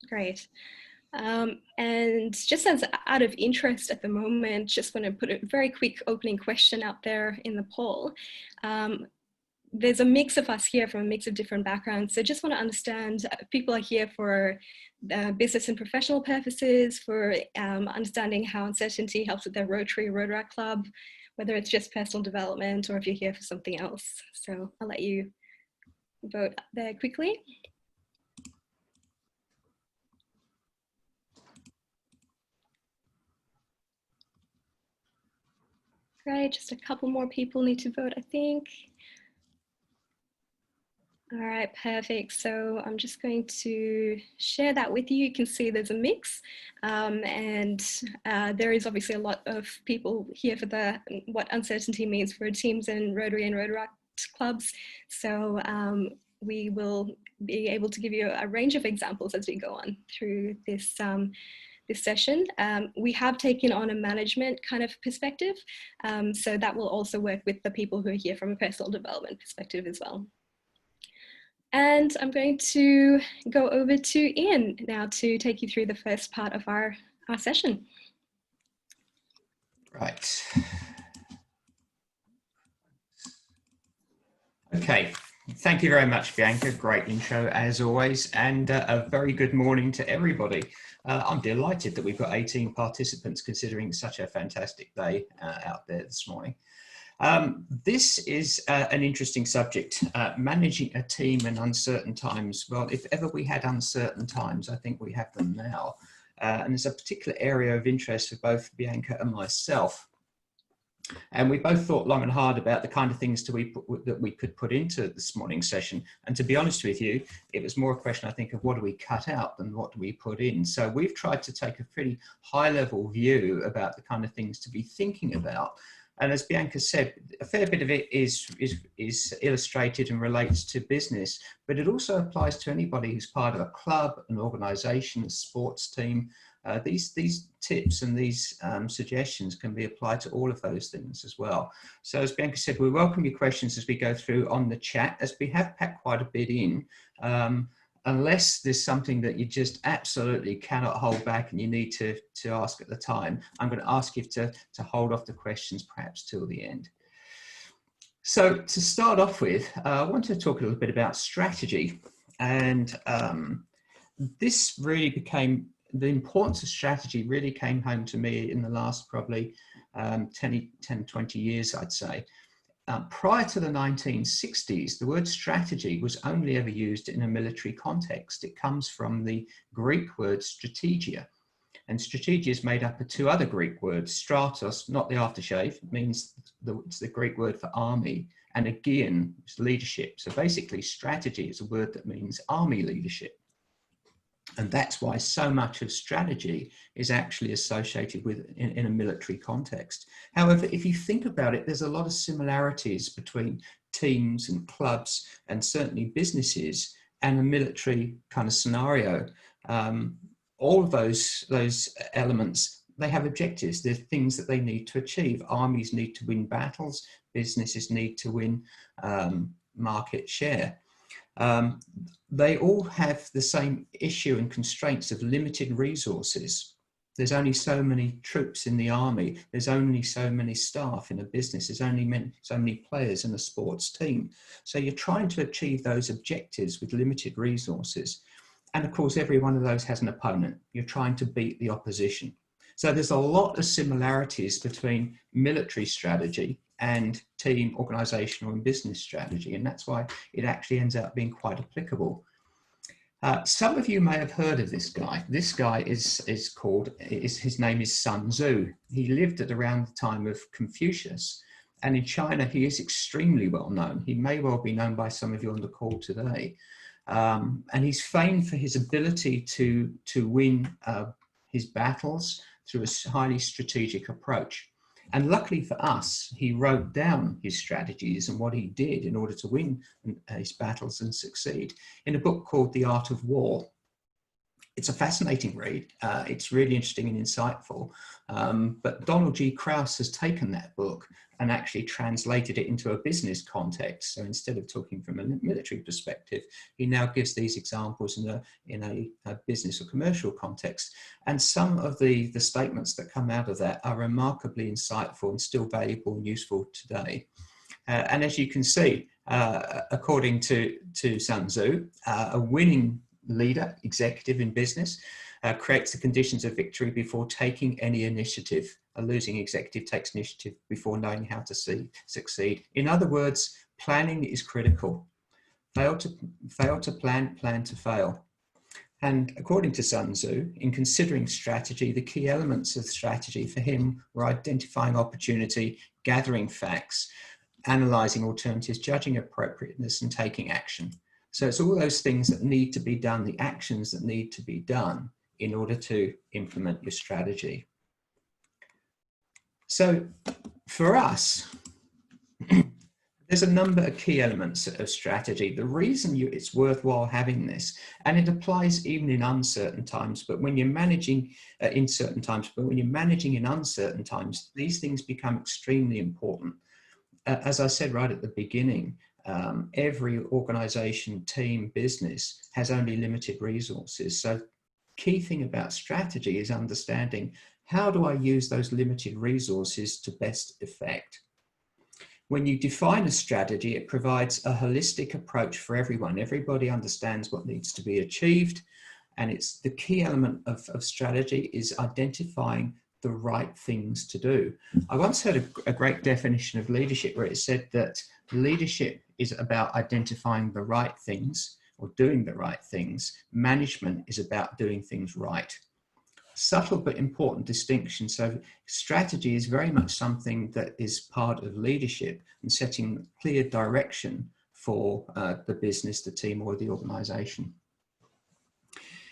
Great. And just as out of interest at the moment, just want to put a very quick opening question out there in the poll. There's a mix of us here from a mix of different backgrounds. So just want to understand, people are here for business and professional purposes, for understanding how uncertainty helps with their Rotary Club, whether it's just personal development or if you're here for something else. So I'll let you vote there quickly. Great, just a couple more people need to vote, I think. All right, perfect. So I'm just going to share that with you. You can see there's a mix, and there is obviously a lot of people here for what uncertainty means for teams and Rotary clubs. So we will be able to give you a range of examples as we go on through this this session. We have taken on a management kind of perspective, so that will also work with the people who are here from a personal development perspective as well. And I'm going to go over to Ian now to take you through the first part of our session. Right. Okay, thank you very much, Bianca. Great intro as always, and a very good morning to everybody. I'm delighted that we've got 18 participants considering such a fantastic day out there this morning. This is an interesting subject, managing a team in uncertain times. Well, if ever we had uncertain times, I think we have them now. And it's a particular area of interest for both Bianca and myself. And we both thought long and hard about the kind of things that we could put into this morning's session. And to be honest with you, it was more a question, I think, of what do we cut out than what do we put in. So we've tried to take a pretty high level view about the kind of things to be thinking about. And as Bianca said, a fair bit of it is illustrated and relates to business, but it also applies to anybody who's part of a club, an organization, a sports team. These tips and these suggestions can be applied to all of those things as well. So as Bianca said, we welcome your questions as we go through on the chat, as we have packed quite a bit in. Unless there's something that you just absolutely cannot hold back and you need to ask at the time, I'm going to ask you to hold off the questions perhaps till the end. So to start off with, I want to talk a little bit about strategy. And this really became, the importance of strategy really came home to me in the last probably 10, 20 years, I'd say. Prior to the 1960s, the word strategy was only ever used in a military context. It comes from the Greek word strategia. And strategia is made up of two other Greek words, stratos, not the aftershave, it means it's the Greek word for army, and agion, it's leadership. So basically strategy is a word that means army leadership. And that's why so much of strategy is actually associated with in a military context. However, if you think about it, there's a lot of similarities between teams and clubs and certainly businesses and a military kind of scenario. All of those elements, they have objectives. They're things that they need to achieve. Armies need to win battles. Businesses need to win market share. They all have the same issue and constraints of limited resources. There's only so many troops in the army. There's only so many staff in a business. There's only so many players in a sports team. So you're trying to achieve those objectives with limited resources. And of course, every one of those has an opponent. You're trying to beat the opposition. So there's a lot of similarities between military strategy and team, organizational and business strategy. And that's why it actually ends up being quite applicable. Some of you may have heard of this guy. This guy his name is Sun Tzu. He lived at around the time of Confucius. And in China, he is extremely well known. He may well be known by some of you on the call today. And he's famed for his ability to win his battles through a highly strategic approach. And luckily for us, he wrote down his strategies and what he did in order to win his battles and succeed in a book called The Art of War. It's a fascinating read. It's really interesting and insightful. But Donald G. Krauss has taken that book and actually translated it into a business context. So instead of talking from a military perspective, he now gives these examples in a business or commercial context. And some of the statements that come out of that are remarkably insightful and still valuable and useful today. And as you can see, according to Sun Tzu, a winning leader, executive in business, creates the conditions of victory before taking any initiative. A losing executive takes initiative before knowing how to succeed. In other words, planning is critical. Fail to plan, plan to fail. And according to Sun Tzu, in considering strategy, the key elements of strategy for him were identifying opportunity, gathering facts, analysing alternatives, judging appropriateness, and taking action. So it's all those things that need to be done, the actions that need to be done in order to implement your strategy. So for us, there's a number of key elements of strategy. The reason it's worthwhile having this, and it applies even in uncertain times, but when you're managing in certain times, but when you're managing in uncertain times, these things become extremely important. As I said right at the beginning, every organization, team, business has only limited resources. So key thing about strategy is understanding, how do I use those limited resources to best effect? When you define a strategy, it provides a holistic approach for everyone. Everybody understands what needs to be achieved. And it's the key element of strategy is identifying the right things to do. I once heard a great definition of leadership where it said that leadership is about identifying the right things or doing the right things. Management is about doing things right. Subtle but important distinction. So strategy is very much something that is part of leadership and setting clear direction for the business, the team, or the organization.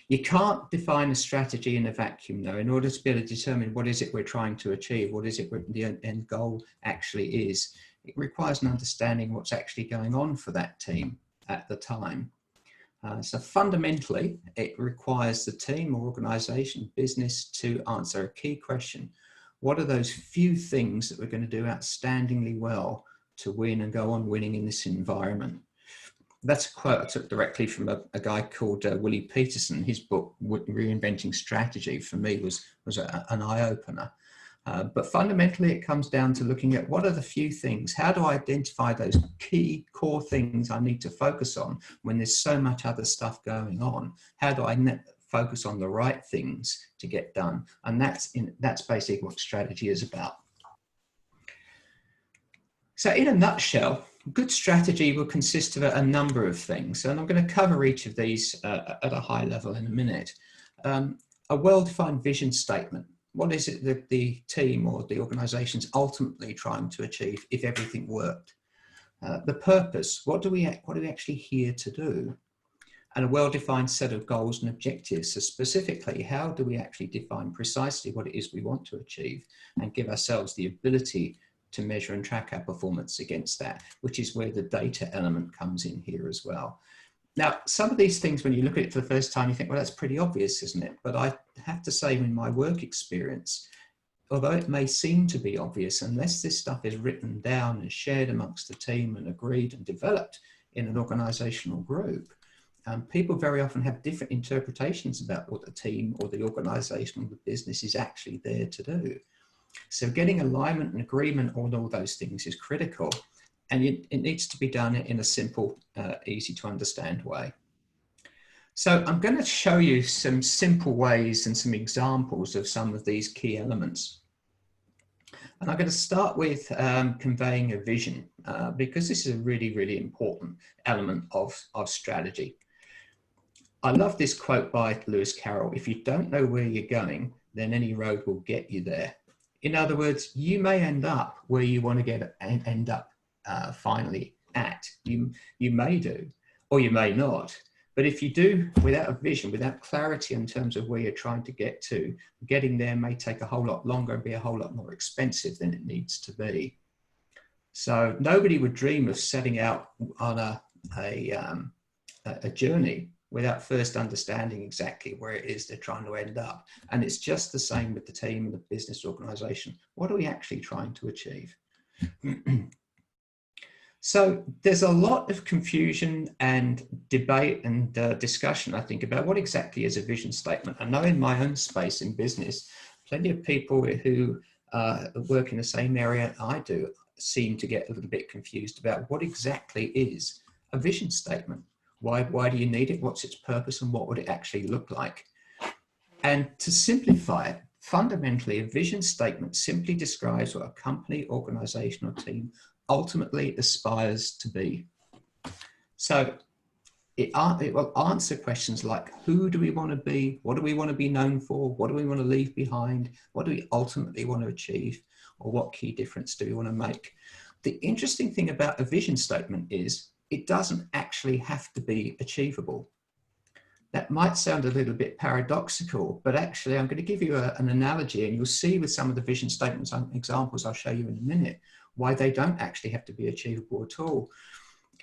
You can't define a strategy in a vacuum, though. In order to be able to determine what is it we're trying to achieve, what is it the end goal actually is, it requires an understanding what's actually going on for that team at the time. So fundamentally, it requires the team or organization, business, to answer a key question. What are those few things that we're going to do outstandingly well to win and go on winning in this environment? That's a quote I took directly from a guy called Willie Peterson. His book, Reinventing Strategy, for me was an eye-opener. But fundamentally, it comes down to looking at what are the few things, how do I identify those key core things I need to focus on when there's so much other stuff going on? How do I focus on the right things to get done? And that's basically what strategy is about. So in a nutshell, good strategy will consist of a number of things. And I'm going to cover each of these at a high level in a minute. A well-defined vision statement. What is it that the team or the organization is ultimately trying to achieve if everything worked? The purpose, what are we actually here to do? And a well-defined set of goals and objectives. So specifically, how do we actually define precisely what it is we want to achieve and give ourselves the ability to measure and track our performance against that, which is where the data element comes in here as well. Now, some of these things, when you look at it for the first time, you think, well, that's pretty obvious, isn't it? But I have to say, in my work experience, although it may seem to be obvious, unless this stuff is written down and shared amongst the team and agreed and developed in an organizational group, people very often have different interpretations about what the team or the organization or the business is actually there to do. So getting alignment and agreement on all those things is critical. And it needs to be done in a simple, easy to understand way. So I'm going to show you some simple ways and some examples of some of these key elements. And I'm going to start with conveying a vision, because this is a really, really important element of strategy. I love this quote by Lewis Carroll: if you don't know where you're going, then any road will get you there. In other words, you may end up where you want to end up finally at. You may do, or you may not. But if you do without a vision, without clarity in terms of where you're trying to get to, getting there may take a whole lot longer and be a whole lot more expensive than it needs to be. So nobody would dream of setting out on a journey without first understanding exactly where it is they're trying to end up. And it's just the same with the team and the business organization. What are we actually trying to achieve? So there's a lot of confusion and debate and discussion, I think, about what exactly is a vision statement. I know in my own space in business, plenty of people who work in the same area I do seem to get a little bit confused about what exactly is a vision statement. Why do you need it? What's its purpose, and what would it actually look like? And to simplify it, fundamentally, a vision statement simply describes what a company, organization, or team ultimately aspires to be. So it will answer questions like, who do we want to be? What do we want to be known for? What do we want to leave behind? What do we ultimately want to achieve? Or what key difference do we want to make? The interesting thing about a vision statement is it doesn't actually have to be achievable. That might sound a little bit paradoxical, but actually I'm going to give you an analogy, and you'll see with some of the vision statements and examples I'll show you in a minute why they don't actually have to be achievable at all.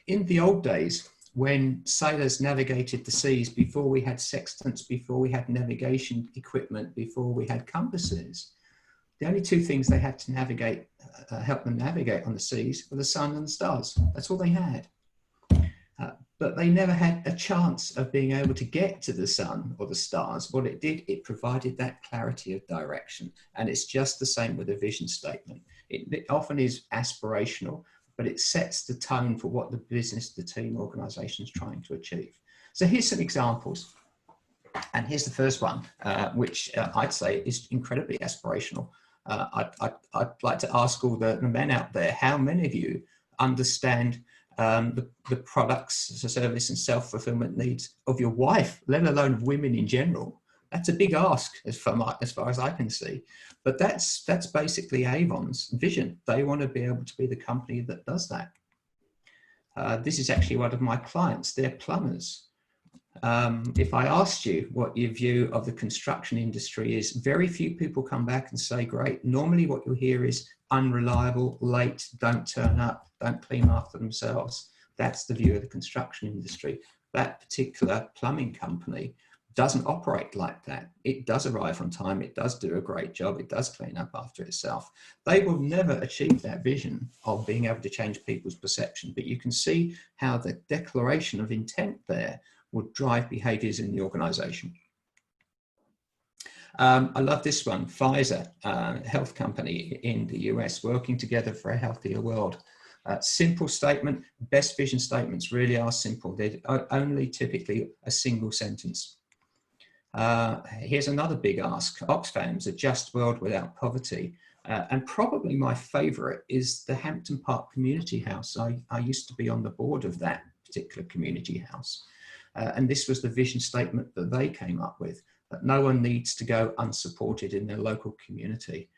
In the old days, when sailors navigated the seas before we had sextants, before we had navigation equipment, before we had compasses, the only two things they had to navigate, help them navigate on the seas were the sun and the stars. That's all they had. But they never had a chance of being able to get to the sun or the stars. What it did, it provided that clarity of direction. And it's just the same with a vision statement. It often is aspirational, but it sets the tone for what the business, the team, organization is trying to achieve. So here's some examples. And here's the first one, which I'd say is incredibly aspirational. I'd like to ask all the men out there, how many of you understand the products, the service and self-fulfillment needs of your wife, let alone of women in general? That's a big ask as far as I can see. But that's basically Avon's vision. They want to be able to be the company that does that. This is actually one of my clients. They're plumbers. If I asked you what your view of the construction industry is, very few people come back and say, great. Normally what you'll hear is unreliable, late, don't turn up, don't clean after themselves. That's the view of the construction industry. That particular plumbing company doesn't operate like that. It does arrive on time. It does do a great job. It does clean up after itself. They will never achieve that vision of being able to change people's perception, but you can see how the declaration of intent there would drive behaviors in the organization. I love this one, Pfizer, health company in the US, working together for a healthier world. Simple statement. Best vision statements really are simple. They're only typically a single sentence. Here's another big ask. Oxfam's A Just World Without Poverty. And probably my favorite is the Hampton Park Community House. I used to be on the board of that particular community house. And this was the vision statement that they came up with, that no one needs to go unsupported in their local community.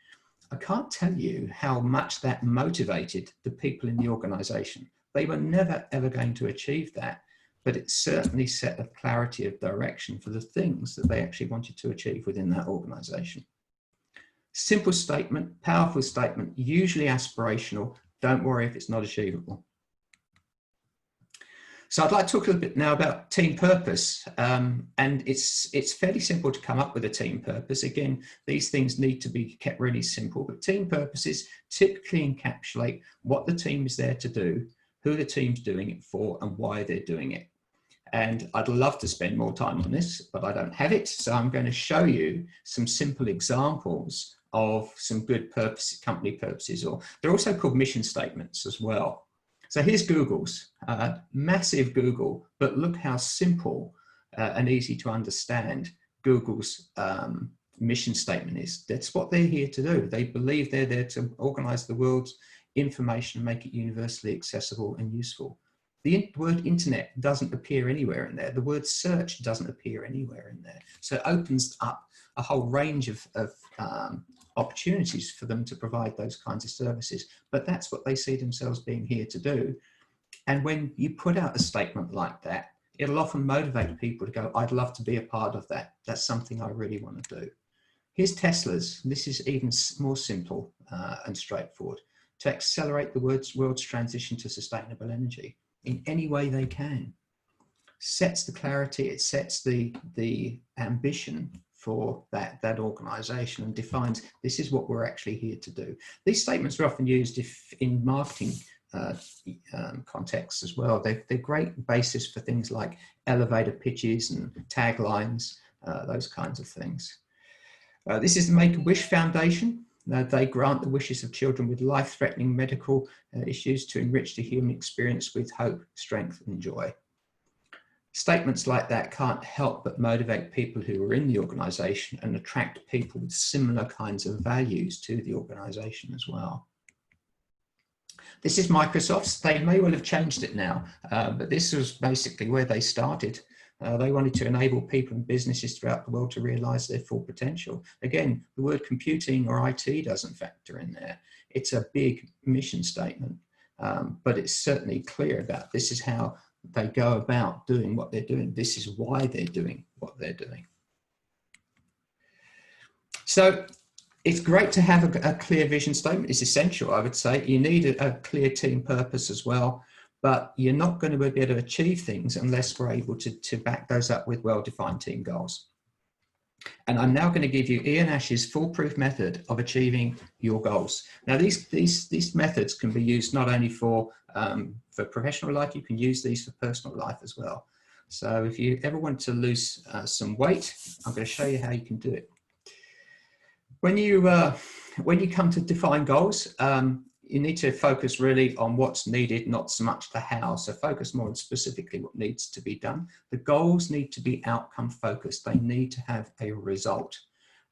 I can't tell you how much that motivated the people in the organization. They were never, ever going to achieve that, but it certainly set a clarity of direction for the things that they actually wanted to achieve within that organization. Simple statement, powerful statement, usually aspirational. Don't worry if it's not achievable. So I'd like to talk a little bit now about team purpose, and it's fairly simple to come up with a team purpose. Again, these things need to be kept really simple, but team purposes typically encapsulate what the team is there to do, who the team's doing it for, and why they're doing it. And I'd love to spend more time on this, but I don't have it. So I'm going to show you some simple examples of some good purpose, company purposes, or they're also called mission statements as well. So here's Google's, massive Google, but look how simple and easy to understand Google's mission statement is. That's what they're here to do. They believe they're there to organize the world's information, make it universally accessible and useful. The word internet doesn't appear anywhere in there. The word search doesn't appear anywhere in there. So it opens up a whole range of opportunities for them to provide those kinds of services. But that's what they see themselves being here to do. And when you put out a statement like that, it'll often motivate people to go, I'd love to be a part of that. That's something I really want to do. Here's Tesla's. This is even more simple and straightforward. To accelerate the world's transition to sustainable energy in any way they can. sets the clarity, it sets the ambition for that organization and defines this is what we're actually here to do. These statements are often used in marketing contexts as well. They're great basis for things like elevator pitches and taglines, those kinds of things. This is the Make-A-Wish Foundation. They grant the wishes of children with life-threatening medical issues to enrich the human experience with hope, strength, and joy. Statements like that can't help but motivate people who are in the organisation and attract people with similar kinds of values to the organisation as well. This is Microsoft's. They may well have changed it now, but this was basically where they started. They wanted to enable people and businesses throughout the world to realise their full potential. Again, the word computing or IT doesn't factor in there. It's a big mission statement, but it's certainly clear about this is how they go about doing what they're doing. This is why they're doing what they're doing. So it's great to have a clear vision statement. It's essential, I would say. You need a clear team purpose as well, but you're not going to be able to achieve things unless we're able to back those up with well-defined team goals. And I'm now going to give you Ian Ash's foolproof method of achieving your goals. Now, these methods can be used not only for professional life, you can use these for personal life as well. So if you ever want to lose some weight, I'm going to show you how you can do it. When you come to define goals, you need to focus really on what's needed, not so much the how. So focus more on specifically what needs to be done. The goals need to be outcome focused. They need to have a result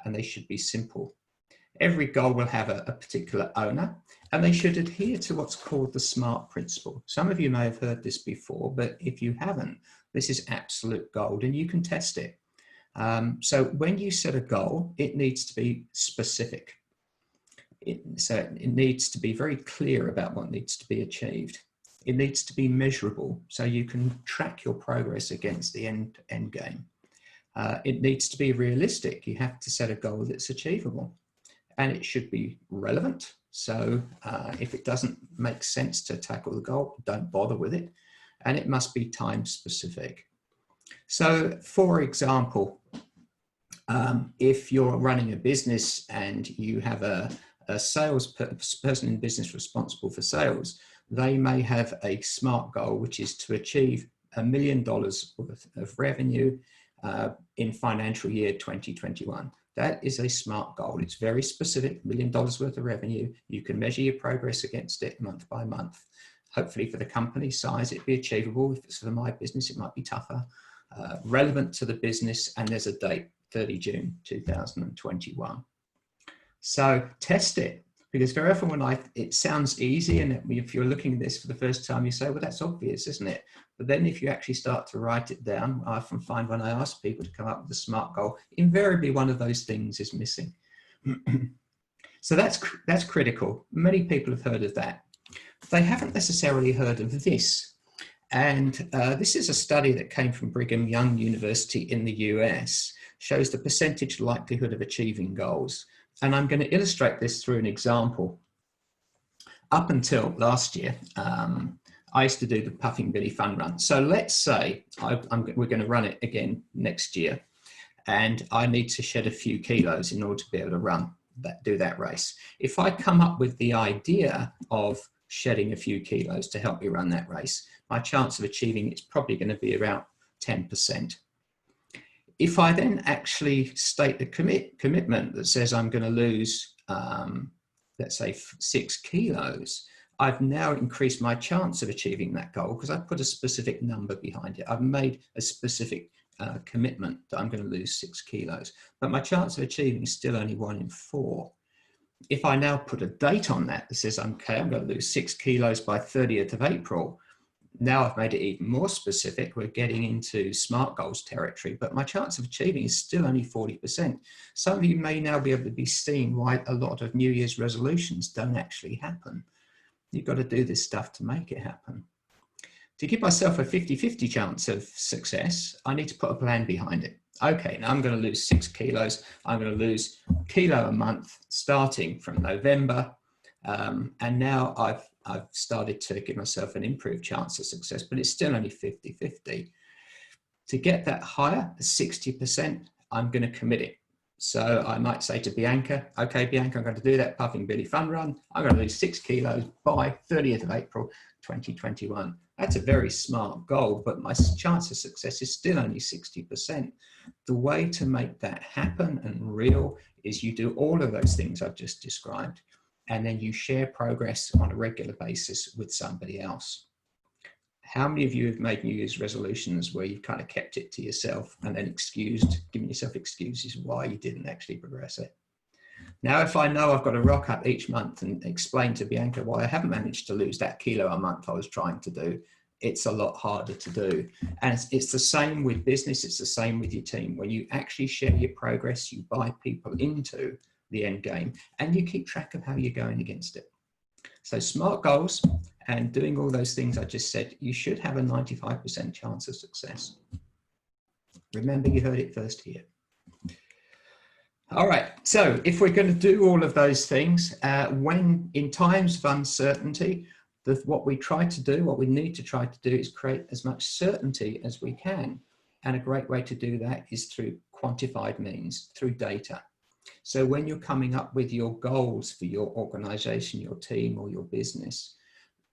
and they should be simple. Every goal will have a particular owner and they should adhere to what's called the SMART principle. Some of you may have heard this before, but if you haven't, this is absolute gold and you can test it. So when you set a goal, it needs to be specific. So it needs to be very clear about what needs to be achieved. It needs to be measurable so you can track your progress against the end game. It needs to be realistic. You have to set a goal that's achievable and it should be relevant. So if it doesn't make sense to tackle the goal, don't bother with it. And it must be time specific. So for example, if you're running a business and you have a sales person in business responsible for sales, they may have a SMART goal, which is to achieve $1 million worth of revenue in financial year 2021. That is a SMART goal. It's very specific, $1 million worth of revenue. You can measure your progress against it month by month. Hopefully for the company size, it'd be achievable. If it's for my business, it might be tougher. Relevant to the business, and there's a date, 30 June 2021. So test it, because very often when it sounds easy, and if you're looking at this for the first time, you say, well, that's obvious, isn't it? But then if you actually start to write it down, I often find when I ask people to come up with a SMART goal, invariably one of those things is missing. So that's critical. Many people have heard of that. They haven't necessarily heard of this. And this is a study that came from Brigham Young University in the US, shows the percentage likelihood of achieving goals. And I'm going to illustrate this through an example. Up until last year, I used to do the Puffing Billy Fun Run. So let's say we're going to run it again next year, and I need to shed a few kilos in order to be able to do that race. If I come up with the idea of shedding a few kilos to help me run that race, my chance of achieving it's probably going to be around 10%. If I then actually state the commitment that says I'm going to lose, let's say 6 kilos, I've now increased my chance of achieving that goal because I've put a specific number behind it. I've made a specific commitment that I'm going to lose 6 kilos, but my chance of achieving is still only 1 in 4. If I now put a date on that that says, okay, I'm going to lose 6 kilos by 30th of April, now I've made it even more specific. We're getting into SMART goals territory, but my chance of achieving is still only 40%. Some of you may now be able to be seeing why a lot of New Year's resolutions don't actually happen. You've got to do this stuff to make it happen. To give myself a 50-50 chance of success, I need to put a plan behind it. Okay, now I'm going to lose 6 kilos. I'm going to lose a kilo a month starting from November. And now I've started to give myself an improved chance of success, but it's still only 50-50. To get that higher, 60%, I'm going to commit it. So I might say to Bianca, okay, Bianca, I'm going to do that Puffing Billy Fun Run. I'm going to lose 6 kilos by 30th of April, 2021. That's a very smart goal, but my chance of success is still only 60%. The way to make that happen and real is you do all of those things I've just described, and then you share progress on a regular basis with somebody else. How many of you have made New Year's resolutions where you've kind of kept it to yourself and then giving yourself excuses why you didn't actually progress it? Now, if I know I've got to rock up each month and explain to Bianca why I haven't managed to lose that kilo a month I was trying to do, it's a lot harder to do. And it's the same with business. It's the same with your team. When you actually share your progress, you buy people into the end game and you keep track of how you're going against it. So smart goals and doing all those things I just said, you should have a 95% chance of success. Remember, you heard it first here. All right, so if we're going to do all of those things, when in times of uncertainty, what we need to try to do is create as much certainty as we can. And a great way to do that is through quantified means, through data. So when you're coming up with your goals for your organization, your team, or your business,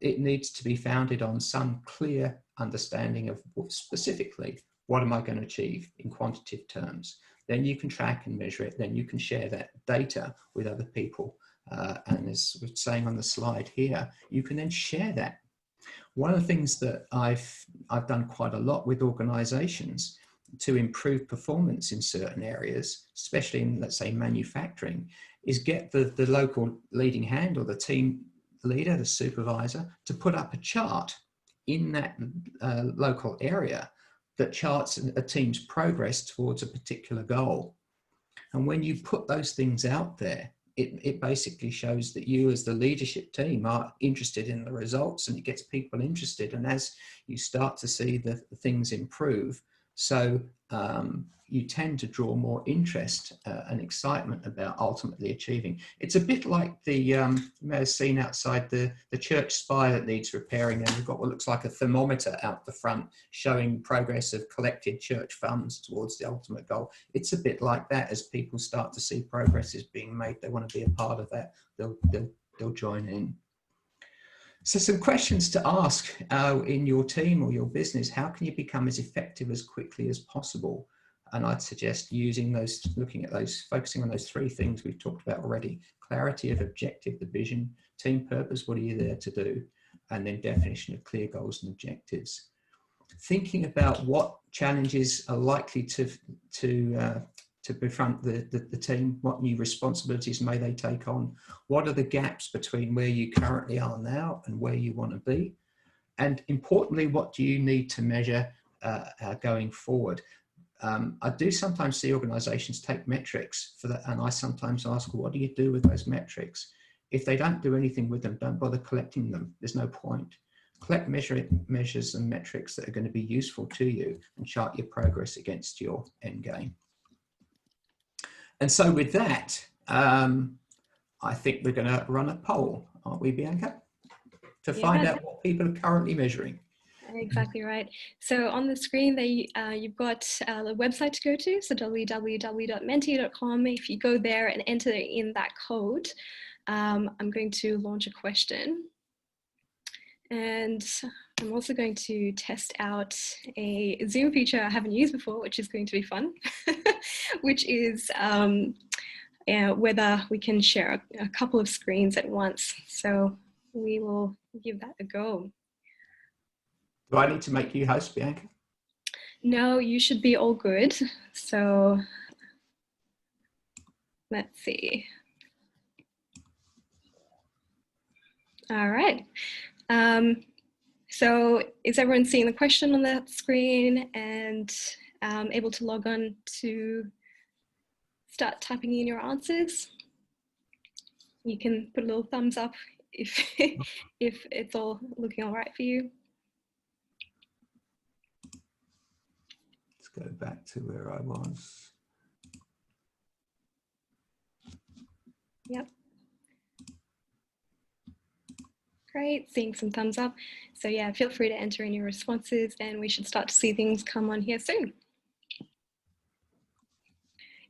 it needs to be founded on some clear understanding of specifically, what am I going to achieve in quantitative terms? Then you can track and measure it. Then you can share that data with other people. And as we're saying on the slide here, you can then share that. One of the things that I've done quite a lot with organizations to improve performance in certain areas, especially in, let's say, manufacturing, is get the local leading hand or the team leader, the supervisor, to put up a chart in that local area that charts a team's progress towards a particular goal. And when you put those things out there, it basically shows that you as the leadership team are interested in the results, and it gets people interested. And as you start to see the things improve, so you tend to draw more interest and excitement about ultimately achieving. It's a bit like you may have seen outside the church spire that needs repairing, and we've got what looks like a thermometer out the front showing progress of collected church funds towards the ultimate goal. It's a bit like that. As people start to see progress is being made, they want to be a part of that, they'll join in. So some questions to ask in your team or your business: how can you become as effective as quickly as possible? And I'd suggest using those, looking at those, focusing on those 3 things we've talked about already: clarity of objective, the vision; team purpose, what are you there to do; and then definition of clear goals and objectives. Thinking about what challenges are likely to befront the team, what new responsibilities may they take on, what are the gaps between where you currently are now and where you want to be, and importantly, what do you need to measure going forward. I do sometimes see organizations take metrics for that, and I sometimes ask, well, what do you do with those metrics? If they don't do anything with them, don't bother collecting them. There's no point. Collect measures and metrics that are going to be useful to you and chart your progress against your end game. And so with that, I think we're going to run a poll, aren't we, Bianca? To find out what people are currently measuring. Exactly right. So on the screen, you've got the website to go to, so www.menti.com. If you go there and enter in that code, I'm going to launch a question. And I'm also going to test out a Zoom feature I haven't used before, which is going to be fun, which is whether we can share a couple of screens at once. So we will give that a go. Do I need to make you host, Bianca? No, you should be all good. So let's see. All right. So is everyone seeing the question on that screen and able to log on to start typing in your answers? You can put a little thumbs up if it's all looking all right for you. Let's go back to where I was. Yep. Great, seeing some thumbs up. So yeah, feel free to enter in your responses and we should start to see things come on here soon.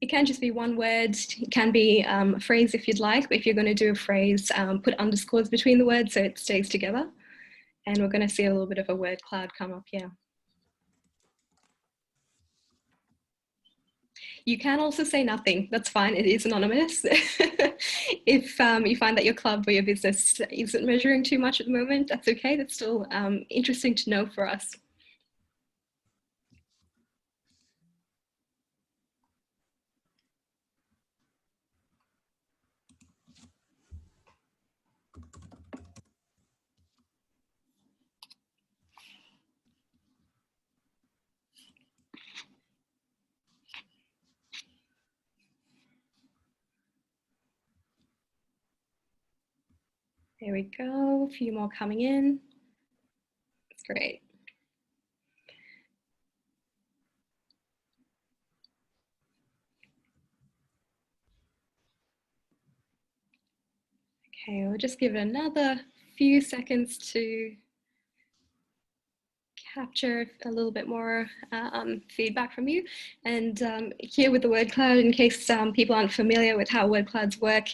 It can just be one word, it can be a phrase if you'd like, but if you're going to do a phrase, put underscores between the words so it stays together. And we're going to see a little bit of a word cloud come up here. You can also say nothing, that's fine, it is anonymous. If you find that your club or your business isn't measuring too much at the moment, that's okay, that's still interesting to know for us. There we go, a few more coming in. That's great. Okay, we'll just give it another few seconds to capture a little bit more feedback from you. And here with the word cloud, in case people aren't familiar with how word clouds work,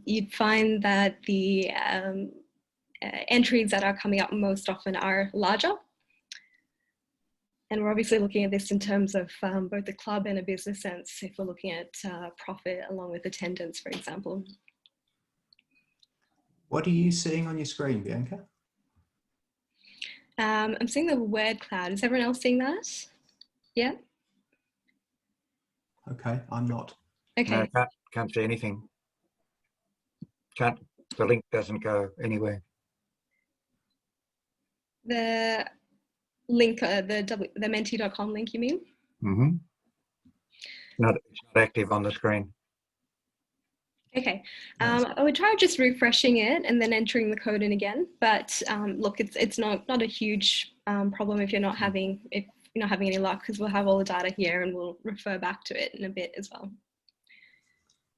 you'd find that the entries that are coming up most often are larger. And we're obviously looking at this in terms of both the club and a business sense, if we're looking at profit along with attendance, for example. What are you seeing on your screen, Bianca? I'm seeing the word cloud. Is everyone else seeing that? Yeah? Okay, I'm not. Okay. No, can't see anything. The link doesn't go anywhere. The link, the mentee.com link, you mean? Mm-hmm. It's not active on the screen. Okay, I would try just refreshing it and then entering the code in again. But look, it's not a huge problem if you're not having any luck, because we'll have all the data here and we'll refer back to it in a bit as well.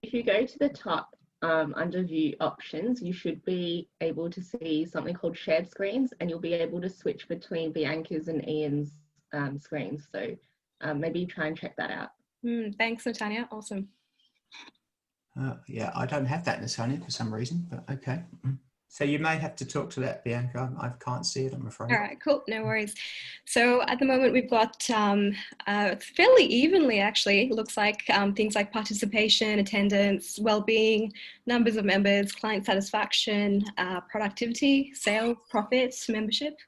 If you go to the top under view options, you should be able to see something called shared screens, and you'll be able to switch between Bianca's and Ian's screens. So maybe try and check that out. Thanks, Natanya. Awesome. Yeah, I don't have that, Natanya, for some reason, but okay. So you may have to talk to that, Bianca. I can't see it, I'm afraid. All right, cool, no worries. So at the moment we've got fairly evenly, actually, it looks like things like participation, attendance, well-being, numbers of members, client satisfaction, productivity, sales, profits, membership,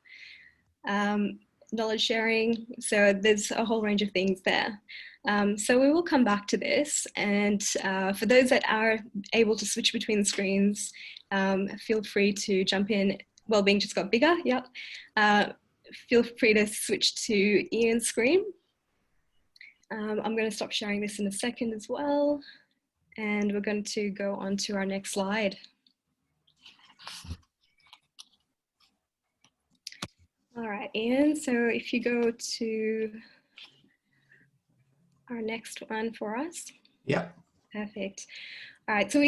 knowledge sharing. So there's a whole range of things there. So we will come back to this, and for those that are able to switch between the screens, feel free to jump in. Wellbeing just got bigger, yep. Feel free to switch to Ian's screen. I'm going to stop sharing this in a second as well, and we're going to go on to our next slide. All right, Ian, so if you go to our next one for us. Yep. Perfect. All right, so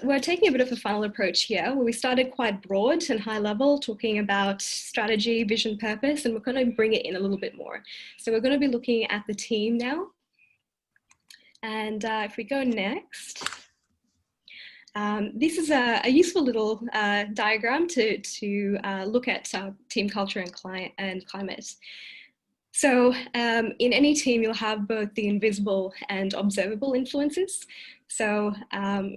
we're taking a bit of a funnel approach here, where we started quite broad and high level, talking about strategy, vision, purpose, and we're going to bring it in a little bit more. So we're going to be looking at the team now. And if we go next, this is a useful little diagram to look at team culture and climate. So in any team, you'll have both the invisible and observable influences. So, so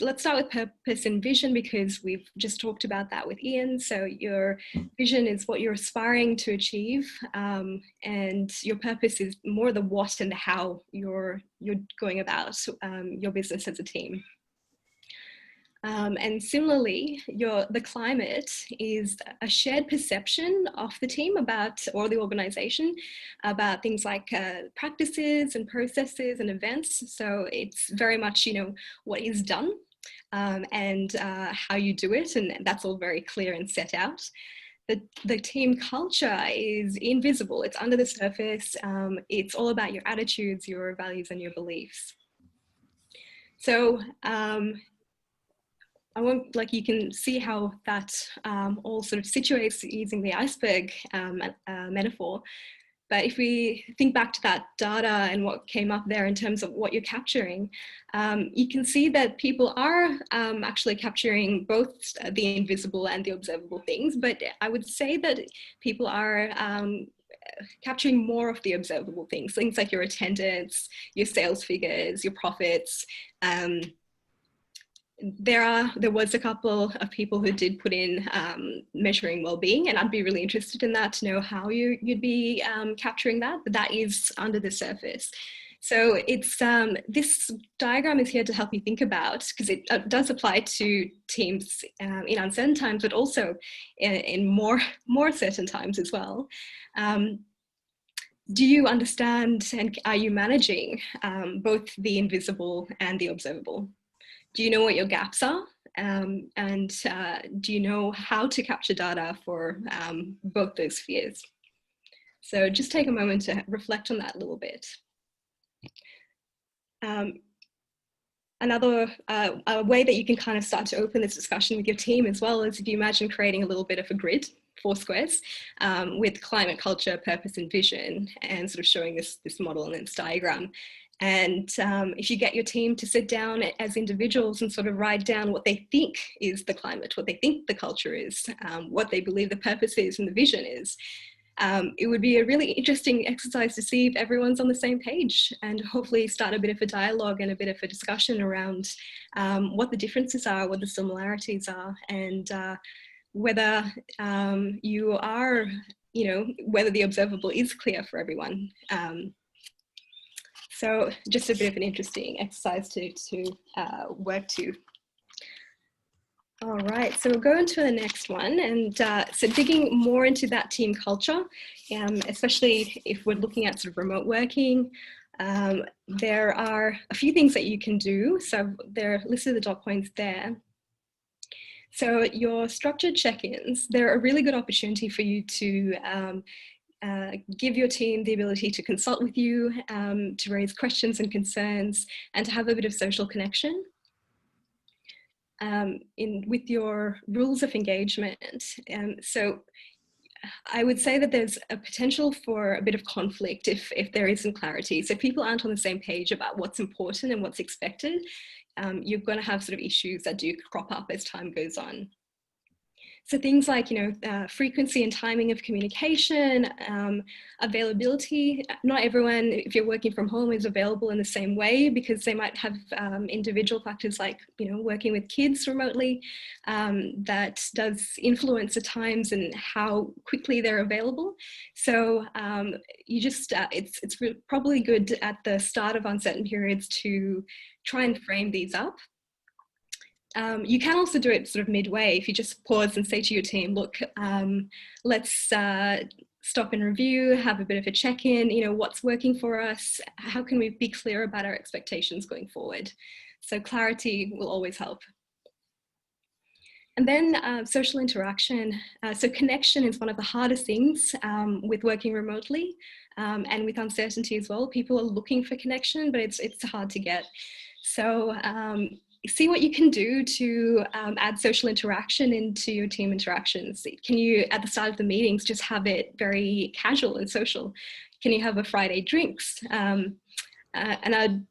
let's start with purpose and vision, because we've just talked about that with Ian. So your vision is what you're aspiring to achieve, and your purpose is more the what and the how you're going about your business as a team. And similarly, the climate is a shared perception of the team or the organization about things like practices and processes and events. So it's very much, what is done and how you do it. And that's all very clear and set out. The team culture is invisible. It's under the surface. It's all about your attitudes, your values, and your beliefs. So, I won't, like, you can see how that all sort of situates using the iceberg metaphor. But if we think back to that data and what came up there in terms of what you're capturing, you can see that people are actually capturing both the invisible and the observable things. But I would say that people are capturing more of the observable things like your attendance, your sales figures, your profits. There was a couple of people who did put in measuring well-being, and I'd be really interested in that to know how you'd be capturing that, but that is under the surface. So it's this diagram is here to help you think about, because it does apply to teams in uncertain times, but also in more certain times as well. Do you understand and are you managing both the invisible and the observable? Do you know what your gaps are? And do you know how to capture data for both those spheres? So just take a moment to reflect on that a little bit. Another way that you can kind of start to open this discussion with your team as well is if you imagine creating a little bit of a grid, 4 squares, with climate, culture, purpose, and vision, and sort of showing this model and this diagram. And if you get your team to sit down as individuals and sort of write down what they think is the climate, what they think the culture is, what they believe the purpose is and the vision is, it would be a really interesting exercise to see if everyone's on the same page, and hopefully start a bit of a dialogue and a bit of a discussion around what the differences are, what the similarities are, and whether you are, whether the observable is clear for everyone. So just a bit of an interesting exercise to work to. All right, so we'll go into the next one, and so digging more into that team culture, especially if we're looking at sort of remote working, there are a few things that you can do. So they're listed the dot points there. So your structured check-ins, they're a really good opportunity for you to give your team the ability to consult with you, to raise questions and concerns, and to have a bit of social connection. With your rules of engagement. So I would say that there's a potential for a bit of conflict if there isn't clarity. So if people aren't on the same page about what's important and what's expected, you're going to have sort of issues that do crop up as time goes on. So things like, frequency and timing of communication, availability. Not everyone, if you're working from home, is available in the same way, because they might have individual factors like, working with kids remotely, that does influence the times and how quickly they're available. So you just, it's probably good at the start of uncertain periods to try and frame these up. You can also do it sort of midway if you just pause and say to your team, look, let's stop and review, have a bit of a check-in, what's working for us, how can we be clear about our expectations going forward? So clarity will always help. And then social interaction. So connection is one of the hardest things with working remotely, and with uncertainty as well. People are looking for connection, but it's hard to get. So see what you can do to add social interaction into your team interactions. Can you, at the start of the meetings, just have it very casual and social? Can you have a Friday drinks? And I'd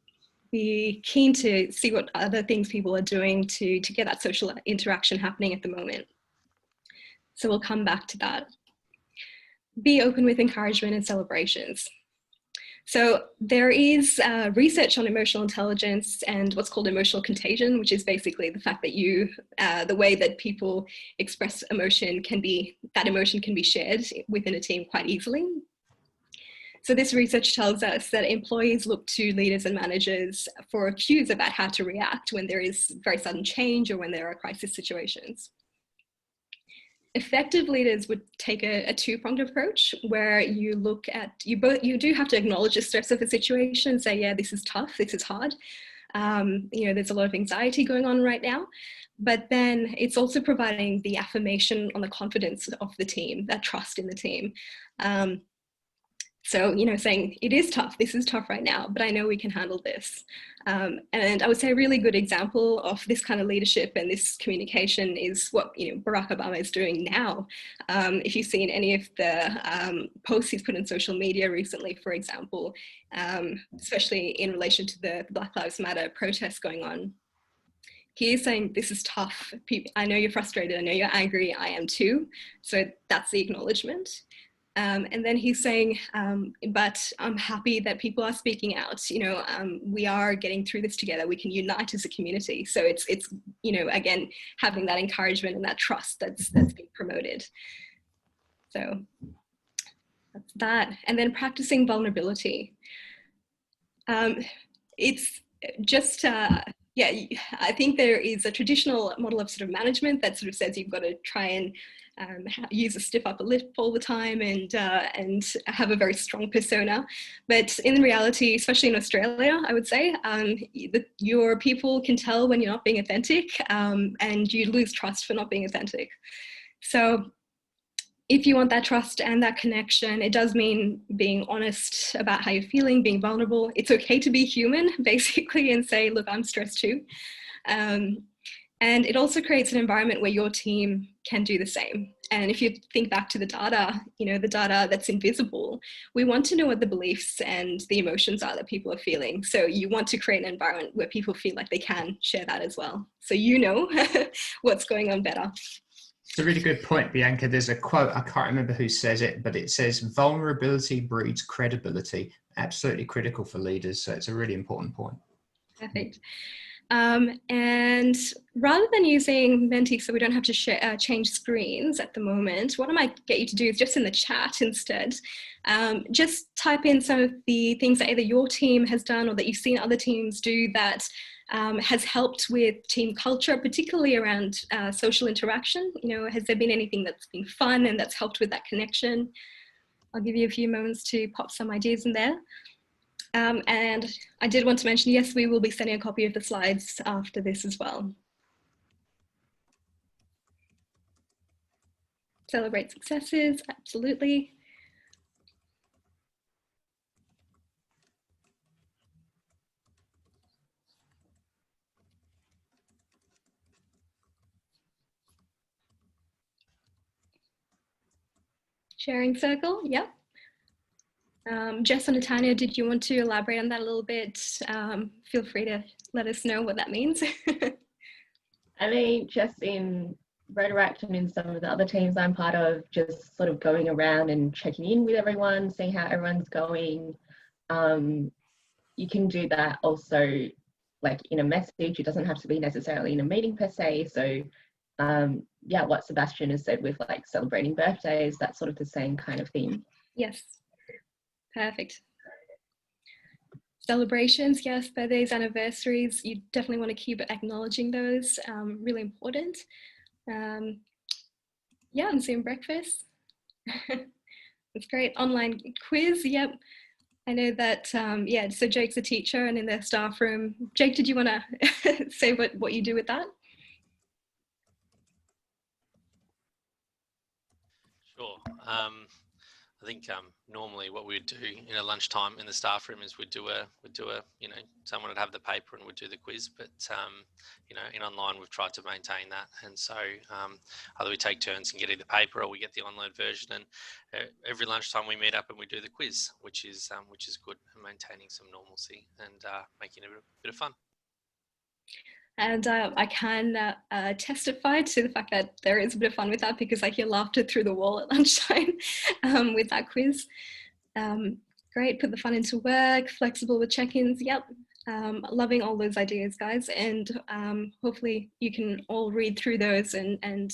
be keen to see what other things people are doing to get that social interaction happening at the moment. So we'll come back to that. Be open with encouragement and celebrations. So there is research on emotional intelligence and what's called emotional contagion, which is basically the fact that the way that people express emotion that emotion can be shared within a team quite easily. So this research tells us that employees look to leaders and managers for cues about how to react when there is very sudden change or when there are crisis situations. Effective leaders would take a two-pronged approach where you look at, you do have to acknowledge the stress of the situation and say, yeah, this is tough, this is hard. There's a lot of anxiety going on right now, but then it's also providing the affirmation on the confidence of the team, that trust in the team. So, you know, saying it is tough, this is tough right now, but I know we can handle this. And I would say a really good example of this kind of leadership and this communication is what, you know, Barack Obama is doing now. If you've seen any of the posts he's put on social media recently, for example, especially in relation to the Black Lives Matter protests going on, he is saying, this is tough. I know you're frustrated. I know you're angry. I am too. So that's the acknowledgement. And then he's saying, but I'm happy that people are speaking out. You know, we are getting through this together. We can unite as a community. So it's you know, again, having that encouragement and that trust that's being promoted. So that's that. And then practicing vulnerability. It's just, yeah, I think there is a traditional model of sort of management that sort of says you've got to try and use a stiff upper lip all the time and have a very strong persona. But in reality, especially in Australia, I would say, your people can tell when you're not being authentic, and you lose trust for not being authentic. So if you want that trust and that connection, it does mean being honest about how you're feeling, being vulnerable. It's okay to be human, basically, and say, look, I'm stressed too. And it also creates an environment where your team can do the same. And if you think back to the data, you know, the data that's invisible, we want to know what the beliefs and the emotions are that people are feeling. So you want to create an environment where people feel like they can share that as well. So you know what's going on better. It's a really good point, Bianca. There's a quote, I can't remember who says it, but it says, vulnerability breeds credibility. Absolutely critical for leaders. So it's a really important point. Perfect. And rather than using Menti so we don't have to change screens at the moment, what I might get you to do is just in the chat instead, just type in some of the things that either your team has done or that you've seen other teams do that has helped with team culture, particularly around social interaction. You know, has there been anything that's been fun and that's helped with that connection? I'll give you a few moments to pop some ideas in there. And I did want to mention, yes, we will be sending a copy of the slides after this as well. Celebrate successes, absolutely. Sharing circle, yep. Jess and Natanya, did you want to elaborate on that a little bit? Feel free to let us know what that means. I mean, just in Rotaract and in some of the other teams I'm part of, just sort of going around and checking in with everyone, seeing how everyone's going. You can do that also like in a message. It doesn't have to be necessarily in a meeting per se. So yeah, what Sebastian has said with like celebrating birthdays, that's sort of the same kind of thing. Yes, perfect. Celebrations, yes, birthdays, anniversaries, you definitely want to keep acknowledging those, really important. Yeah, and Zoom breakfast. That's great. Online quiz, yep. I know that, yeah, so Jake's a teacher and in the staff room. Jake, did you want to say what you do with that? Sure. I think normally what we'd do in a lunchtime in the staff room is we'd do a you know, someone would have the paper and would do the quiz, but you know, in online we've tried to maintain that, and so either we take turns and get either paper or we get the online version, and every lunchtime we meet up and we do the quiz, which is good, and maintaining some normalcy and making it a bit of fun. And I can testify to the fact that there is a bit of fun with that, because I hear laughter through the wall at lunchtime with that quiz. Great, put the fun into work, flexible with check-ins, yep. Loving all those ideas, guys. And hopefully you can all read through those and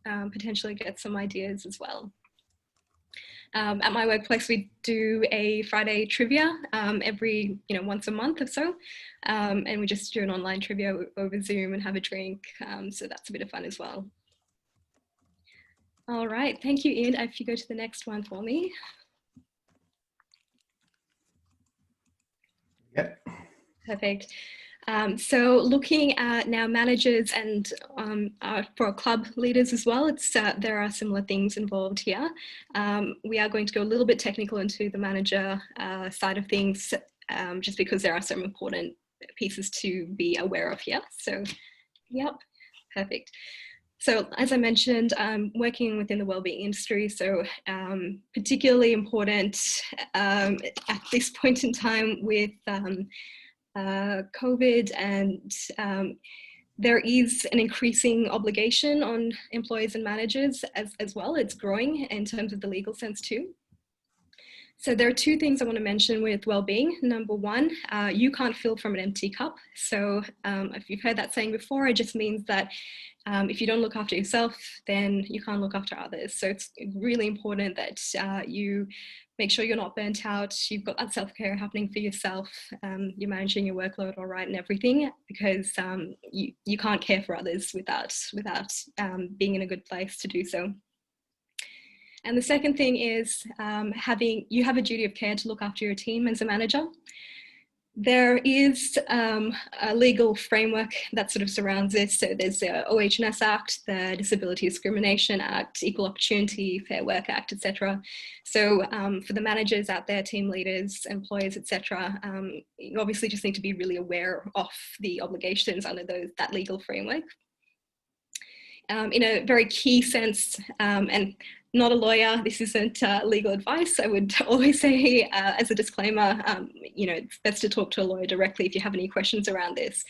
potentially get some ideas as well. At my workplace, we do a Friday trivia every, you know, once a month or so. And we just do an online trivia over Zoom and have a drink. So that's a bit of fun as well. All right, thank you, Ian. If you go to the next one for me. Yep. Perfect. So looking at now managers and for club leaders as well, there are similar things involved here. We are going to go a little bit technical into the manager side of things, just because there are some important pieces to be aware of here. So, yep, perfect. So as I mentioned, I'm working within the wellbeing industry, so particularly important at this point in time with COVID, and there is an increasing obligation on employees and managers as well. It's growing in terms of the legal sense too. So there are two things I want to mention with well-being. Number one, you can't fill from an empty cup. So if you've heard that saying before, it just means that if you don't look after yourself, then you can't look after others. So it's really important that you make sure you're not burnt out, you've got that self-care happening for yourself, you're managing your workload all right and everything, because you can't care for others without being in a good place to do so. And the second thing is you have a duty of care to look after your team as a manager. There is a legal framework that sort of surrounds this. So there's the OH&S Act, the Disability Discrimination Act, Equal Opportunity, Fair Work Act, etc. So for the managers out there, team leaders, employees, etc., you obviously just need to be really aware of the obligations under that legal framework. In a very key sense, and not a lawyer, this isn't legal advice. I would always say as a disclaimer, it's best to talk to a lawyer directly if you have any questions around this.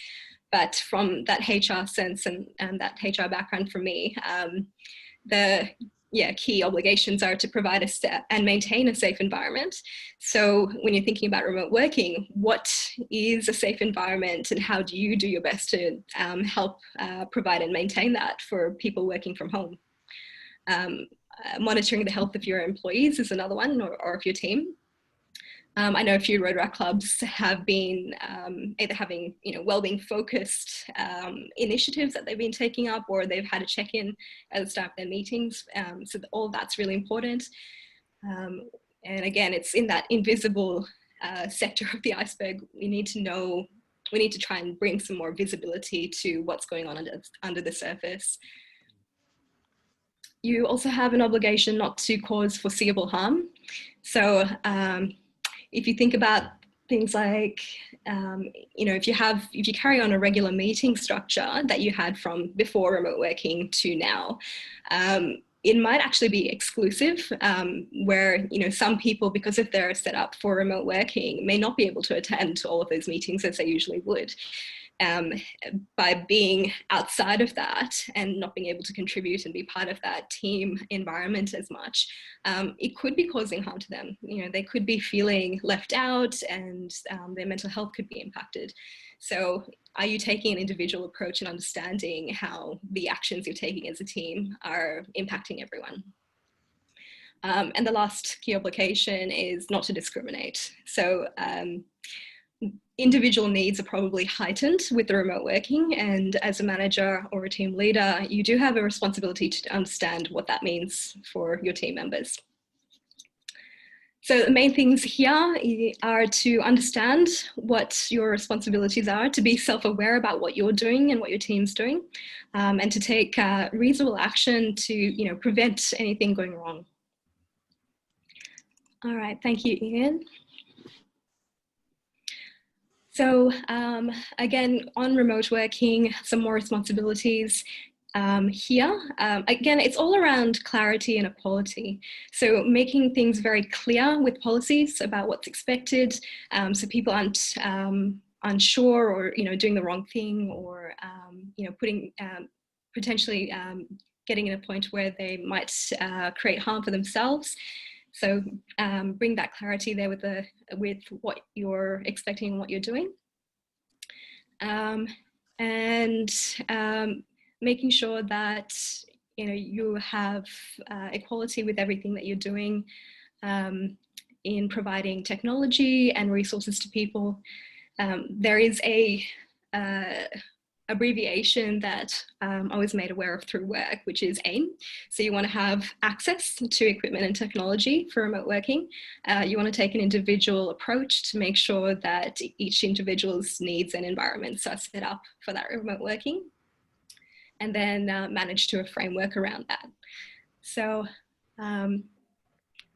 But from that HR sense and that HR background for me, the key obligations are to provide and maintain a safe environment. So when you're thinking about remote working, what is a safe environment and how do you do your best to help provide and maintain that for people working from home? Monitoring the health of your employees is another one, or of your team. I know a few Road Rack clubs have been either having wellbeing focused initiatives that they've been taking up, or they've had a check-in at the start of their meetings. So all that's really important. And again, it's in that invisible sector of the iceberg. We need to try and bring some more visibility to what's going on under the surface. You also have an obligation not to cause foreseeable harm. So if you think about things like, if you carry on a regular meeting structure that you had from before remote working to now, it might actually be exclusive, where some people, because if they're set up for remote working, may not be able to attend to all of those meetings as they usually would. By being outside of that and not being able to contribute and be part of that team environment as much, it could be causing harm to them. They could be feeling left out, and their mental health could be impacted. So are you taking an individual approach and understanding how the actions you're taking as a team are impacting everyone? And the last key obligation is not to discriminate. So individual needs are probably heightened with the remote working, and as a manager or a team leader, you do have a responsibility to understand what that means for your team members. So the main things here are to understand what your responsibilities are, to be self-aware about what you're doing and what your team's doing, and to take reasonable action to prevent anything going wrong. All right, thank you, Ian. So again, on remote working, some more responsibilities here. Again, it's all around clarity and equality. So making things very clear with policies about what's expected, so people aren't unsure or doing the wrong thing, or putting potentially getting in a point where they might create harm for themselves. So bring that clarity there with what you're expecting and what you're doing. And making sure that you have equality with everything that you're doing in providing technology and resources to people. There is abbreviation that I was made aware of through work, which is AIM. So you want to have access to equipment and technology for remote working. You want to take an individual approach to make sure that each individual's needs and environments are set up for that remote working, and then manage to a framework around that. So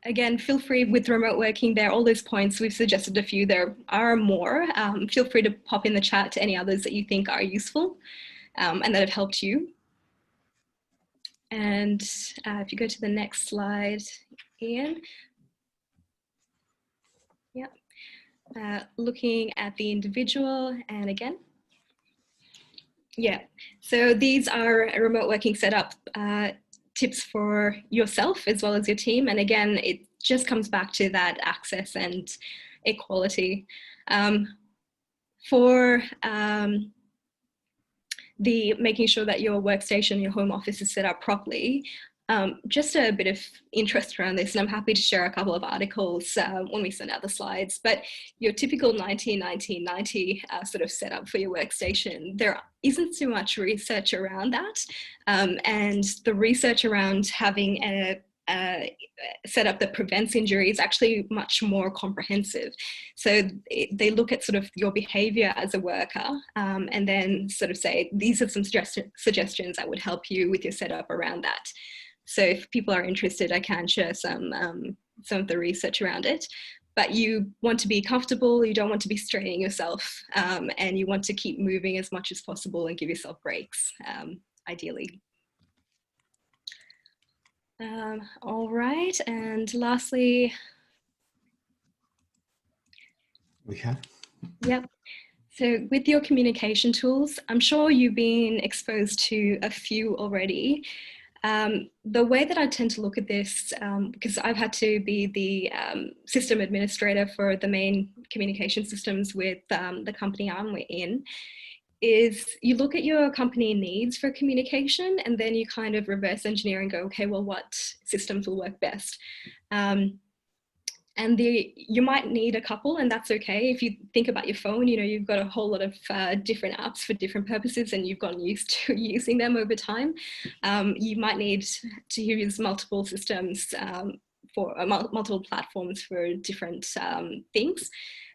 again, feel free with remote working there, all those points, we've suggested a few, there are more. Feel free to pop in the chat to any others that you think are useful and that have helped you. And if you go to the next slide, Ian. Yeah, looking at the individual, and again. Yeah, so these are remote working setup tips for yourself as well as your team. And again, it just comes back to that access and equality. For the making sure that your workstation, your home office is set up properly, just a bit of interest around this, and I'm happy to share a couple of articles when we send out the slides, but your typical 1990 sort of setup for your workstation, there isn't too much research around that. And the research around having a setup that prevents injury is actually much more comprehensive. So they look at sort of your behavior as a worker and then sort of say, these are some suggestions that would help you with your setup around that. So if people are interested, I can share some of the research around it. But you want to be comfortable, you don't want to be straining yourself, and you want to keep moving as much as possible and give yourself breaks, ideally. All right, and lastly, We have. Yep. So with your communication tools, I'm sure you've been exposed to a few already. The way that I tend to look at this, because I've had to be the system administrator for the main communication systems with the company I'm in, is you look at your company needs for communication and then you kind of reverse engineer and go, okay, well, what systems will work best? And you might need a couple, and that's okay. If you think about your phone, you know, you've got a whole lot of different apps for different purposes and you've gotten used to using them over time. You might need to use multiple systems for multiple platforms for different things.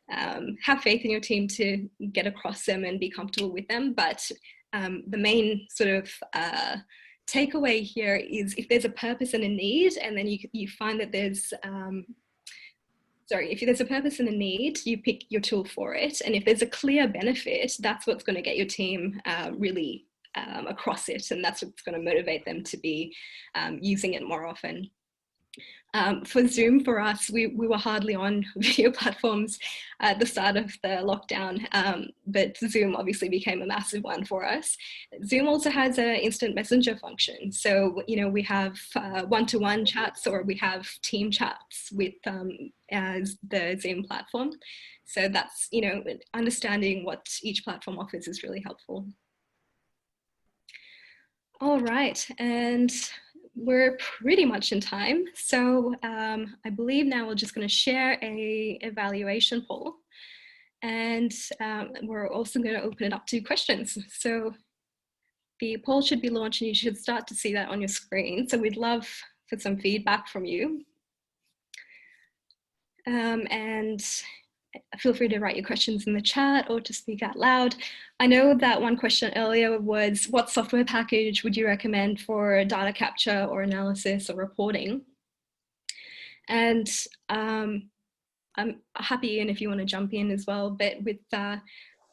Have faith in your team to get across them and be comfortable with them. But the main sort of takeaway here is if there's a purpose and a need, and then you find that there's if there's a purpose and a need, you pick your tool for it. And if there's a clear benefit, that's what's going to get your team really across it. And that's what's going to motivate them to be using it more often. For Zoom, for us, we were hardly on video platforms at the start of the lockdown, but Zoom obviously became a massive one for us. Zoom also has an instant messenger function. So, you know, we have one-to-one chats, or we have team chats with the Zoom platform. So that's, you know, understanding what each platform offers is really helpful. All right, and we're pretty much in time. So I believe now we're just going to share a evaluation poll, and we're also going to open it up to questions. So the poll should be launched and you should start to see that on your screen. So we'd love for some feedback from you. And feel free to write your questions in the chat or to speak out loud. I know that one question earlier was, what software package would you recommend for data capture or analysis or reporting? And I'm happy, and if you want to jump in as well, but with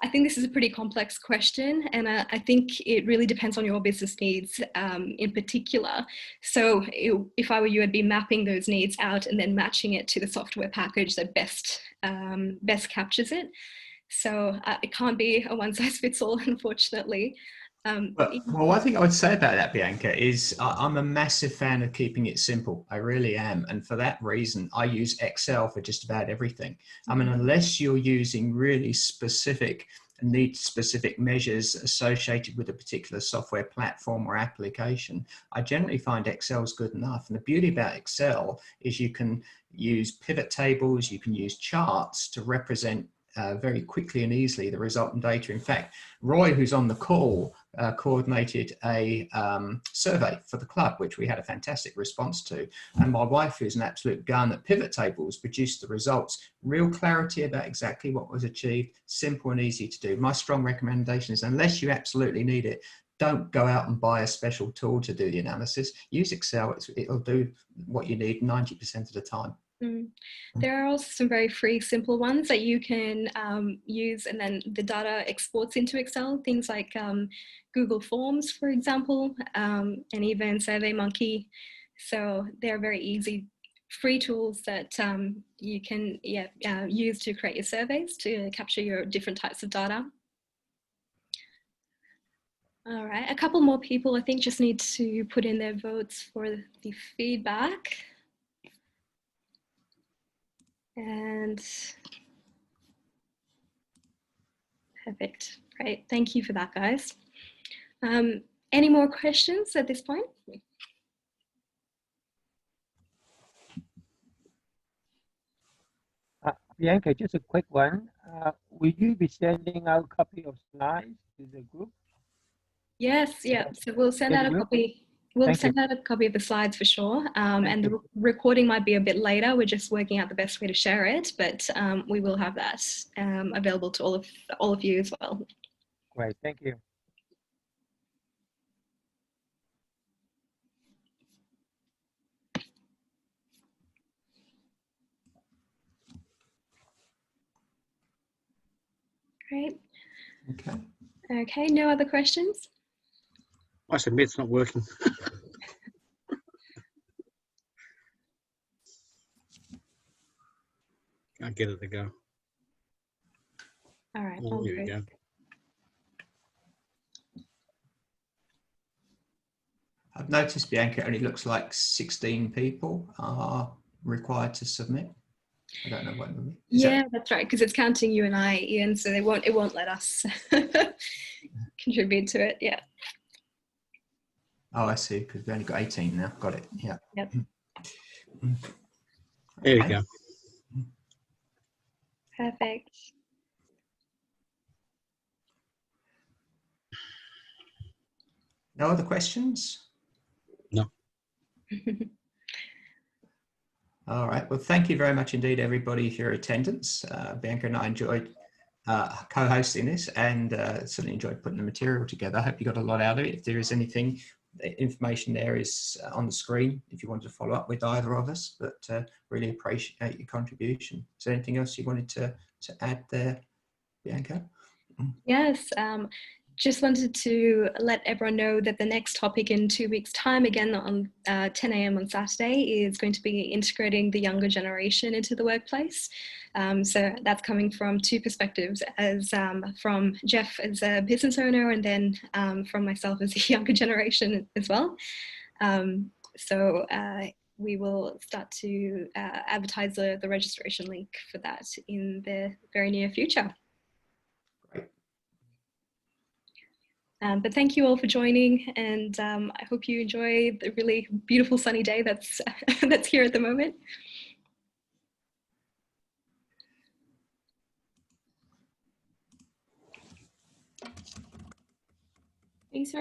I think this is a pretty complex question, and I think it really depends on your business needs in particular. So if I were you, I'd be mapping those needs out and then matching it to the software package that best captures it. So it can't be a one-size-fits-all, unfortunately. Well, one thing I would say about that, Bianca, is I'm a massive fan of keeping it simple. I really am. And for that reason, I use Excel for just about everything. I mean, unless you're using really specific, need-specific measures associated with a particular software platform or application, I generally find Excel is good enough. And the beauty about Excel is you can use pivot tables, you can use charts to represent very quickly and easily the resultant data. In fact, Roy, who's on the call, coordinated a survey for the club, which we had a fantastic response to. And my wife, who's an absolute gun at pivot tables, produced the results. Real clarity about exactly what was achieved, simple and easy to do. My strong recommendation is, unless you absolutely need it, don't go out and buy a special tool to do the analysis. Use Excel. It'll do what you need 90% of the time. There are also some very free, simple ones that you can use, and then the data exports into Excel. Things like Google Forms, for example, and even SurveyMonkey. So they're very easy, free tools that you can use to create your surveys, to capture your different types of data. All right, a couple more people I think just need to put in their votes for the feedback. And perfect, great. Thank you for that, guys. Any more questions at this point? Bianca, just a quick one. Will you be sending out a copy of slides to the group? Yes, yeah. So we'll send out a copy. We'll send out a copy of the slides for sure. And the recording might be a bit later. We're just working out the best way to share it, but we will have that available to all of you as well. Great, thank you. Great. Okay. Okay, no other questions? I submit it's not working. Can't get it to go. All right. Oh, here we go. I've noticed, Bianca, it only looks like 16 people are required to submit. I don't know what. Yeah, that's right, because it's counting you and I, Ian, so it won't let us contribute to it. Yeah. Oh, I see, because we only got 18 now. Got it. Yeah. Yep. There we go. Perfect. No other questions? No. All right. Well, thank you very much indeed, everybody, for your attendance. Bianca and I enjoyed co-hosting this, and certainly enjoyed putting the material together. I hope you got a lot out of it. If there is anything, the information there is on the screen if you want to follow up with either of us, but really appreciate your contribution. Is there anything else you wanted to add there, Bianca? Yes, just wanted to let everyone know that the next topic in 2 weeks' time, again on 10 a.m. on Saturday, is going to be integrating the younger generation into the workplace. So that's coming from two perspectives, as from Jeff as a business owner, and then from myself as a younger generation as well. So we will start to advertise the registration link for that in the very near future. But thank you all for joining, and I hope you enjoy the really beautiful sunny day that's that's here at the moment. Thanks very